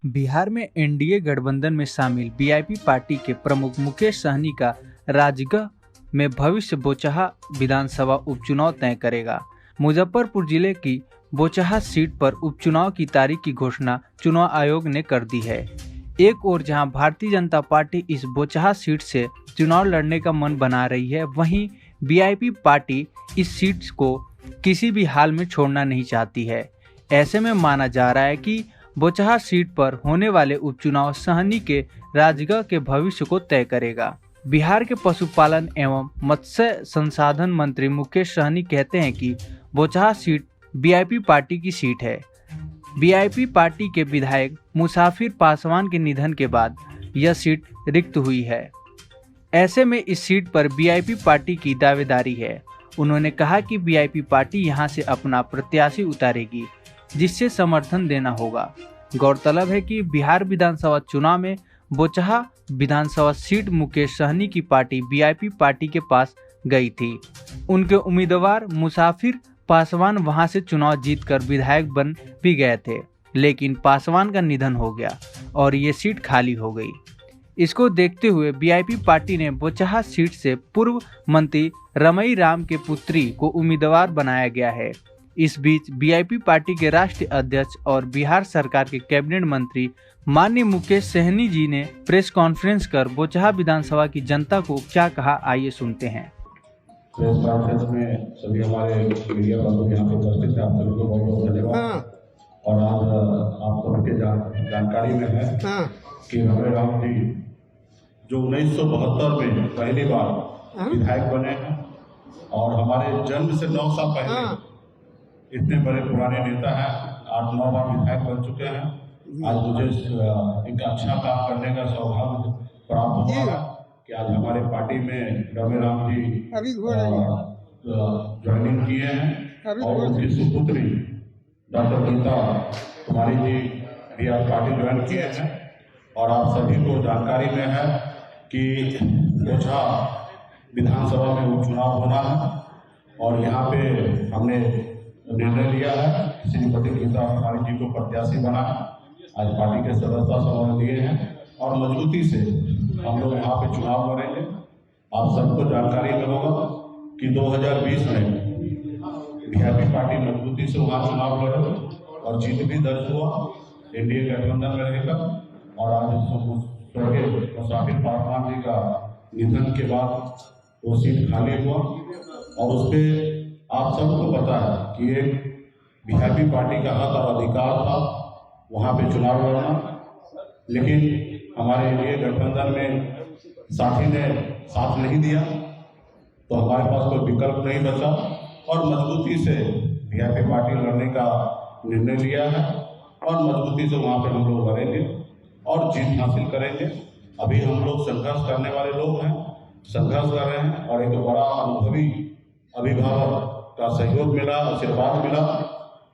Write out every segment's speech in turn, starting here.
बिहार में एनडीए गठबंधन में शामिल वीआईपी पार्टी के प्रमुख मुकेश सहनी का राजगढ़ में भविष्य बोचहा विधानसभा उपचुनाव तय करेगा। मुजफ्फरपुर जिले की बोचहा सीट पर उपचुनाव की तारीख की घोषणा चुनाव आयोग ने कर दी है। एक ओर जहां भारतीय जनता पार्टी इस बोचहा सीट से चुनाव लड़ने का मन बना रही है, वहीं वीआईपी पार्टी इस सीट को किसी भी हाल में छोड़ना नहीं चाहती है। ऐसे में माना जा रहा है कि बोचहा सीट पर होने वाले उपचुनाव सहनी के राजगढ़ के भविष्य को तय करेगा। बिहार के पशुपालन एवं मत्स्य संसाधन मंत्री मुकेश सहनी कहते हैं कि बोचहा सीट वीआईपी पार्टी की सीट है। वीआईपी पार्टी के विधायक मुसाफिर पासवान के निधन के बाद यह सीट रिक्त हुई है। ऐसे में इस सीट पर वीआईपी पार्टी की दावेदारी है। उन्होंने कहा कि वीआईपी पार्टी यहां से अपना प्रत्याशी उतारेगी, जिससे समर्थन देना होगा। गौरतलब है कि बिहार विधानसभा चुनाव में बोचहा विधानसभा सीट मुकेश सहनी की पार्टी वीआईपी पार्टी के पास गई थी। उनके उम्मीदवार मुसाफिर पासवान वहां से चुनाव जीतकर विधायक बन भी गए थे, लेकिन पासवान का निधन हो गया और ये सीट खाली हो गई। इसको देखते हुए वीआईपी पार्टी ने बोचहा सीट से पूर्व मंत्री रमई राम के पुत्री को उम्मीदवार बनाया गया है। इस बीच वीआईपी पार्टी के राष्ट्रीय अध्यक्ष और बिहार सरकार के कैबिनेट मंत्री माननीय मुकेश सहनी जी ने प्रेस कॉन्फ्रेंस कर बोचहा विधानसभा की जनता को क्या कहा, आइए सुनते हैं। प्रेस कॉन्फ्रेंस में सभी हमारे मीडिया बंधु यहाँ पे उपस्थित हैं। आप सभी को बहुत बहुत धन्यवाद। और आज आप सबके जानकारी में है कि रमई राम जी जो 1972 में पहली बार विधायक बने हैं और हमारे जन्म से 9 साल पहले इतने बड़े पुराने नेता हैं, 8-9 बार विधायक बन चुके हैं। आज मुझे एक अच्छा काम करने का सौभाग्य प्राप्त हुआ है कि आज हमारे पार्टी में रमई राम जी ज्वाइनिंग किए हैं और उनकी सुपुत्री डॉक्टर गीता कुमारी जी भी आज पार्टी ज्वाइन किए हैं। और आप सभी को जानकारी में है कि बोचहा विधानसभा में उपचुनाव होना है और यहाँ पे हमने निर्णय लिया है कि श्रीमती गीता कुमारी जी को प्रत्याशी बना है। आज पार्टी के सदस्यता समझ लिए हैं और मजबूती से हम लोग यहाँ पे चुनाव लड़ेंगे। आप सबको जानकारी में होगा कि 2020 में वीआईपी पार्टी मजबूती से वहाँ चुनाव लड़े और जीत भी दर्ज हुआ। एनडीए गठबंधन रहेगा और आज स्वर्गीय मुसाफिर पासवान जी का निधन के बाद वो सीट खाली हुआ और उस पर आप सबको पता है कि एक वीआईपी पार्टी का हक और अधिकार था वहाँ पे चुनाव लड़ना, लेकिन हमारे एनडीए गठबंधन में साथी ने साथ नहीं दिया तो हमारे पास कोई विकल्प नहीं बचा और मजबूती से वीआईपी पार्टी लड़ने का निर्णय लिया है और मजबूती से वहाँ पे हम लोग लड़ेंगे और जीत हासिल करेंगे। अभी हम लोग संघर्ष करने वाले लोग हैं, संघर्ष कर रहे हैं और एक बड़ा अनुभवी अभिभावक का सहयोग मिला, आशीर्वाद मिला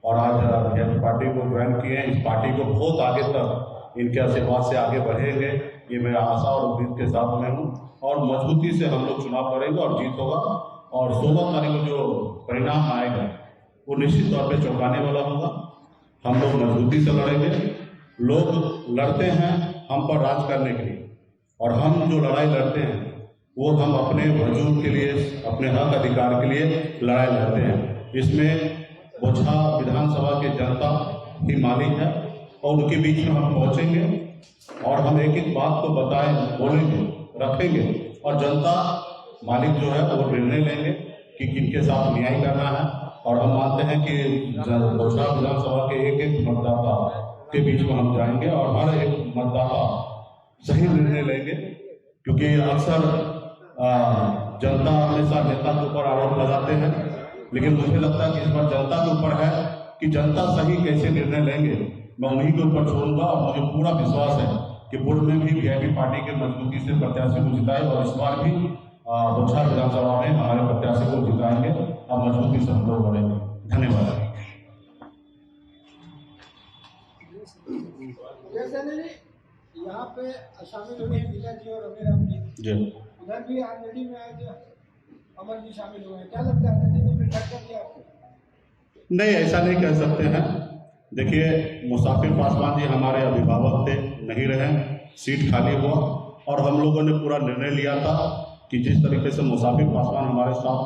और आज वीआईपी पार्टी को ज्वाइन किए हैं। इस पार्टी को बहुत आगे तक इनके आशीर्वाद से आगे बढ़ेंगे, ये मेरा आशा और उम्मीद के साथ में हूँ और मजबूती से हम लोग चुनाव लड़ेंगे और जीत होगा। और 16 तारीख को जो परिणाम आएगा वो निश्चित तौर पे चौंकाने वाला होगा। हम लोग मजबूती से लड़ेंगे। लोग लड़ते हैं हम पर राज करने के लिए और हम जो लड़ाई लड़ते हैं वो हम अपने वजूद के लिए, अपने हक अधिकार के लिए लड़ाई लड़ते हैं। इसमें बोचहा विधानसभा की जनता ही मालिक है और उनके बीच में हम पहुंचेंगे और हम एक एक बात को बताएं, बोलेंगे, रखेंगे और जनता मालिक जो है वो निर्णय लेंगे कि किनके साथ न्याय करना है। और हम मानते हैं कि बोचहा विधानसभा के एक एक मतदाता के बीच में हम जाएंगे और हर एक मतदाता सही निर्णय लेंगे, क्योंकि अक्सर जनता हमेशा नेता के ऊपर आरोप लगाते हैं, लेकिन मुझे लगता है कि इस बार जनता के ऊपर है कि जनता सही कैसे निर्णय लेंगे, मैं उन्हीं के ऊपर छोड़ूंगा। और मुझे पूरा विश्वास है कि पूर्व में भी वीआईपी पार्टी के मजबूती से प्रत्याशी को जिताए और इस बार भी बोचहा विधानसभा में हमारे प्रत्याशी को जिताएंगे और मजबूती से हम लोग बढ़ेंगे। धन्यवाद। यहाँ पे शामिल हुए हैं मीना जी और रमई राम जी, उधर भी आरजेडी में आज अमर जी शामिल हुए हैं। क्या लगता है तो फिर टक्कर दिया आपको? नहीं, ऐसा नहीं कह सकते हैं। देखिए, मुसाफिर पासवान जी हमारे अभिभावक थे, नहीं रहे, सीट खाली हुआ और हम लोगों ने पूरा निर्णय लिया था कि जिस तरीके से मुसाफिर पासवान हमारे साथ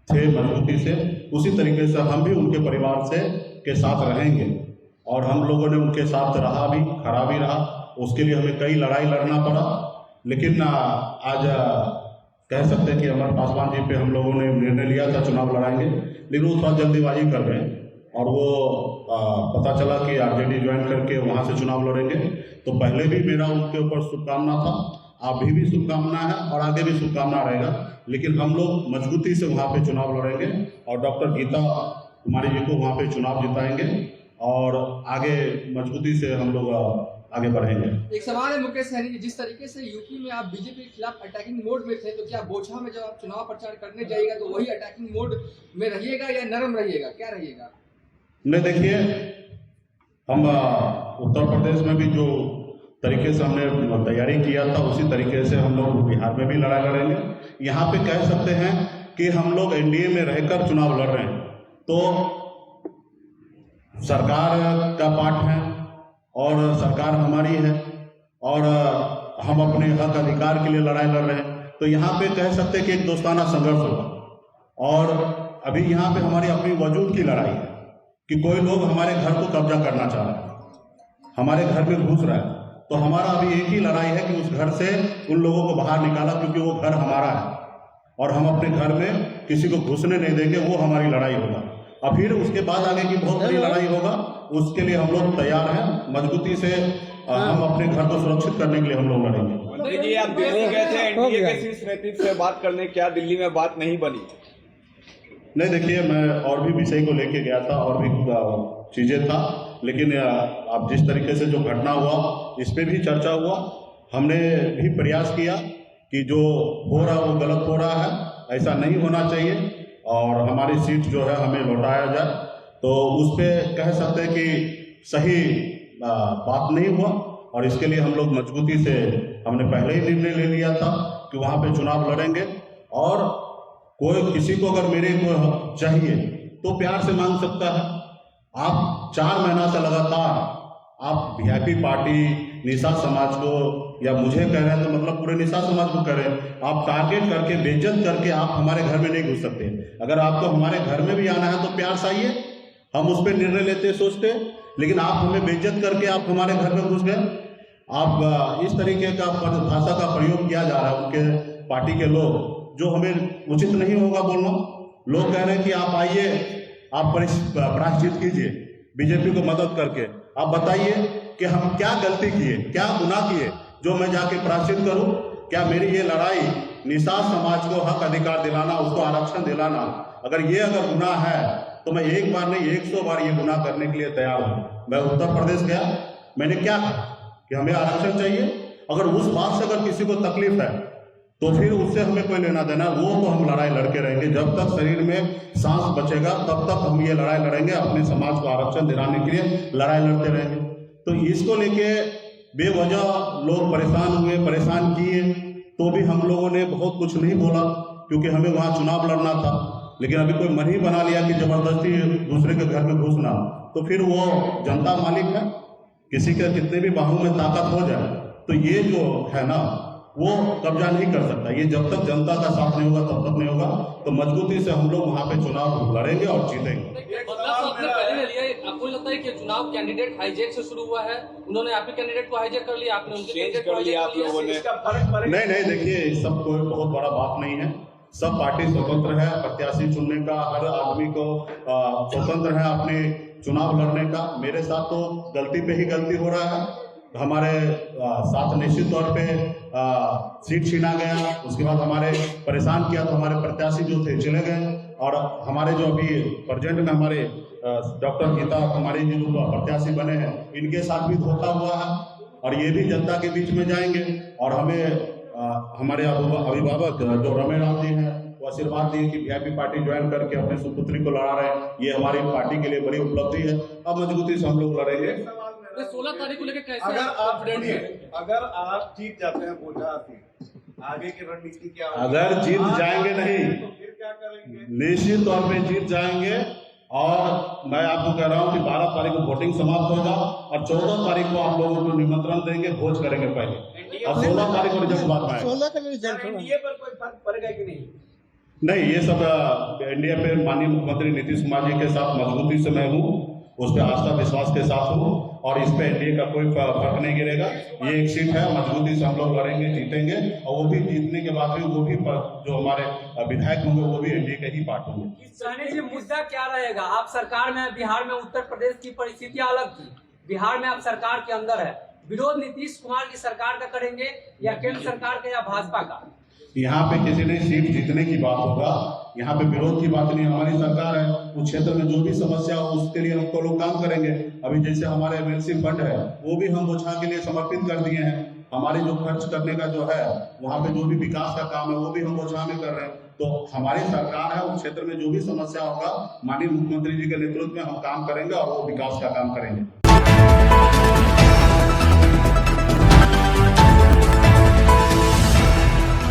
थे मजबूती से, उसी तरीके से हम भी उनके परिवार से के साथ रहेंगे। और हम लोगों ने उनके साथ रहा भी, खड़ा भी रहा। उसके लिए हमें कई लड़ाई लड़ना पड़ा, लेकिन आज कह सकते हैं कि अमर पासवान जी पे हम लोगों ने निर्णय लिया था चुनाव लड़ाएंगे, लेकिन वो थोड़ा जल्दीबाजी कर रहे हैं और वो पता चला कि आरजेडी ज्वाइन करके वहाँ से चुनाव लड़ेंगे। तो पहले भी मेरा उनके ऊपर शुभकामना था, अभी भी शुभकामना है और आगे भी शुभकामना रहेगा, लेकिन हम लोग मजबूती से वहाँ पे चुनाव लड़ेंगे और डॉक्टर गीता कुमारी जी को वहाँ पे चुनाव जिताएंगे और आगे मजबूती से हम लोग आगे बढ़ेंगे। एक सवाल है मुकेश सहनी जी, जिस तरीके से यूपी में आप बीजेपी के खिलाफ अटैकिंग मोड में थे, तो क्या बोचहा में जब आप चुनाव प्रचार करने जाइएगा तो वही अटैकिंग मोड में रहिएगा या नरम रहिएगा, क्या रहिएगा? नहीं, देखिए, हम उत्तर प्रदेश में भी जो तरीके से हमने तैयारी किया था उसी तरीके से हम लोग बिहार में भी लड़ाई लड़ेंगे। यहाँ पे कह सकते हैं कि हम लोग एनडीए में रहकर चुनाव लड़ रहे हैं, तो सरकार का पार्ट है और सरकार हमारी है और हम अपने हक अधिकार के लिए लड़ाई लड़ रहे हैं। तो यहाँ पे कह सकते हैं कि एक दोस्ताना संघर्ष होगा और अभी यहाँ पे हमारी अपनी वजूद की लड़ाई है कि कोई लोग हमारे घर को कब्जा करना चाह रहे हैं, हमारे घर में घुस रहा है। तो हमारा अभी एक ही लड़ाई है कि उस घर से उन लोगों को बाहर निकाला, क्योंकि वो घर हमारा है और हम अपने घर में किसी को घुसने नहीं देंगे, वो हमारी लड़ाई होगा। और फिर उसके बाद आगे की बहुत बड़ी लड़ाई होगा, उसके लिए हम लोग तैयार हैं मजबूती से। हम अपने घर को सुरक्षित करने के लिए हम लोग लड़ेंगे। मंत्री जी, आप दिल्ली गए थे एनडीए के शीर्ष नेतृत्व से बात करने, क्या दिल्ली में बात नहीं बनी? नहीं, देखिए, मैं और भी विषय को लेके गया था और भी चीज़ें था, लेकिन अब जिस तरीके से जो घटना हुआ इस पे भी चर्चा हुआ। हमने भी प्रयास किया कि जो हो रहा है वो गलत हो रहा है, ऐसा नहीं होना चाहिए और हमारी सीट जो है हमें लौटाया जाए। तो उस पर कह सकते हैं कि सही बात नहीं हुआ और इसके लिए हम लोग मजबूती से हमने पहले ही निर्णय ले लिया था कि वहाँ पे चुनाव लड़ेंगे और कोई किसी को अगर मेरे को चाहिए तो प्यार से मांग सकता है। आप 4 महीना से लगातार आप वीआईपी पार्टी निषाद समाज को या मुझे कह रहे हैं, तो मतलब पूरे निषाद समाज को कह रहे हैं। आप टारगेट करके, बेइज्जत करके आप हमारे घर में नहीं घुस सकते। अगर आपको हमारे घर में भी आना है तो प्यार से आइए, हम उस पर निर्णय लेते सोचते, लेकिन आप हमें बेइज्जत करके आप हमारे घर में घुस गए। आप इस तरीके का भाषा का प्रयोग किया जा रहा है उनके पार्टी के लोग, जो हमें उचित नहीं होगा बोलना। लोग कह रहे हैं कि आप आइए, आप प्रायश्चित कीजिए बीजेपी को मदद करके। आप बताइए कि हम क्या गलती किए, क्या गुनाह किए जो मैं जाके प्रायश्चित करूं? क्या मेरी ये लड़ाई निषाद समाज को हक अधिकार दिलाना, उसको आरक्षण दिलाना, अगर गुनाह है तो मैं एक बार नहीं 100 बार ये गुनाह करने के लिए तैयार हूँ। मैं उत्तर प्रदेश गया, मैंने क्या कहा कि हमें आरक्षण चाहिए। अगर उस बात से अगर किसी को तकलीफ है तो फिर उससे हमें कोई लेना देना, वो तो हम लड़ाई लड़के रहेंगे। जब तक शरीर में सांस बचेगा तब तक हम ये लड़ाई लड़ेंगे, अपने समाज को आरक्षण दिलाने के लिए लड़ाई लड़ते रहेंगे। तो इसको लेके बेवजह लोग परेशान हुए, परेशान किए, तो भी हम लोगों ने बहुत कुछ नहीं बोला, क्योंकि हमें वहाँ चुनाव लड़ना था। लेकिन अभी कोई मन ही बना लिया कि जबरदस्ती दूसरे के घर में घुसना, तो फिर वो जनता मालिक है, किसी के कितने भी बाहों में ताकत हो जाए तो ये जो है ना वो कब्जा नहीं कर सकता। ये जब तक जनता का साथ नहीं होगा तब तक नहीं होगा। तो मजबूती से हम लोग वहाँ पे चुनाव लड़ेंगे और जीतेंगे। आपको लगता है कि चुनाव कैंडिडेट हाईजैक से शुरू हुआ है, उन्होंने आपके कैंडिडेट को हाईजैक कर लिया, आपने उनके कैंडिडेट को हाईजैक कर लिया? नहीं, देखिए, सब कोई बहुत बड़ा बात नहीं है। सब पार्टी स्वतंत्र है प्रत्याशी चुनने का, हर आदमी को स्वतंत्र है अपने चुनाव लड़ने का। मेरे साथ तो गलती पे ही गलती हो रहा है। हमारे साथ निश्चित तौर पे सीट छीना गया, उसके बाद हमारे परेशान किया, तो हमारे प्रत्याशी जो थे चले गए। और हमारे जो अभी प्रेजेंट में हमारे डॉक्टर गीता कुमारी जी जो प्रत्याशी बने हैं, इनके साथ भी धोखा हुआ है और ये भी जनता के बीच में जाएंगे। और हमें हमारे अभिभावक जो रमेश राम जी हैं वो आशीर्वाद दिए कि वीआईपी पार्टी ज्वाइन करके अपने सुपुत्री को लड़ा रहे हैं। ये हमारी पार्टी के लिए बड़ी उपलब्धि है। अब मजबूती से हम लोग लड़ेंगे। 16 तारीख को लेकर कैसे अगर आप जीत जाते हैं बोझा सीट, आगे की रणनीति क्या होगी? अगर जीत जाएंगे नहीं तो फिर क्या करेंगे? निश्चित तौर पे जीत जाएंगे और मैं आपको कह रहा हूं कि 12 तारीख को वोटिंग समाप्त होगा और 14 तारीख को आप लोगों को निमंत्रण देंगे, भोज करेंगे पहले, और 16 तारीख को रिजल्ट बाद में आएगा। 16 का रिजल्ट होगा। एनडीए पर कोई फर्क पड़ेगा कि नहीं? नहीं, ये सब एनडीए पे माननीय मुख्यमंत्री नीतीश कुमार जी के साथ मजबूती से मैं हूँ, उस पर आस्था विश्वास के साथ हूँ, और इस पे एनडीए का कोई फर्क नहीं गिरेगा। ये एक सीट है, मजबूती से हम लोग लड़ेंगे, जीतेंगे, और वो भी जीतने के बाद भी वो भी जो हमारे विधायक होंगे वो भी एनडीए के ही पार्ट होंगे। सहनी जी, मुद्दा क्या रहेगा? आप सरकार में, बिहार में उत्तर प्रदेश की परिस्थितियां अलग थी, बिहार में आप सरकार के अंदर है, विरोध नीतीश कुमार की सरकार का करेंगे या केंद्र सरकार का या भाजपा का? यहाँ पे किसी ने सीट जीतने की बात होगा, यहाँ पे विरोध की बात नहीं। हमारी सरकार है, उस क्षेत्र में जो भी समस्या हो उसके लिए हमको लोग काम करेंगे। अभी जैसे हमारे एमएलसी फंड है वो भी हम बोचहा के लिए समर्पित कर दिए हैं। हमारे जो खर्च करने का जो है वहाँ पे जो भी विकास का काम है वो भी हम बोचहा में कर रहे हैं। तो हमारी सरकार है, उस क्षेत्र में जो भी समस्या होगा माननीय मुख्यमंत्री जी के नेतृत्व में हम काम करेंगे और वो विकास का काम करेंगे।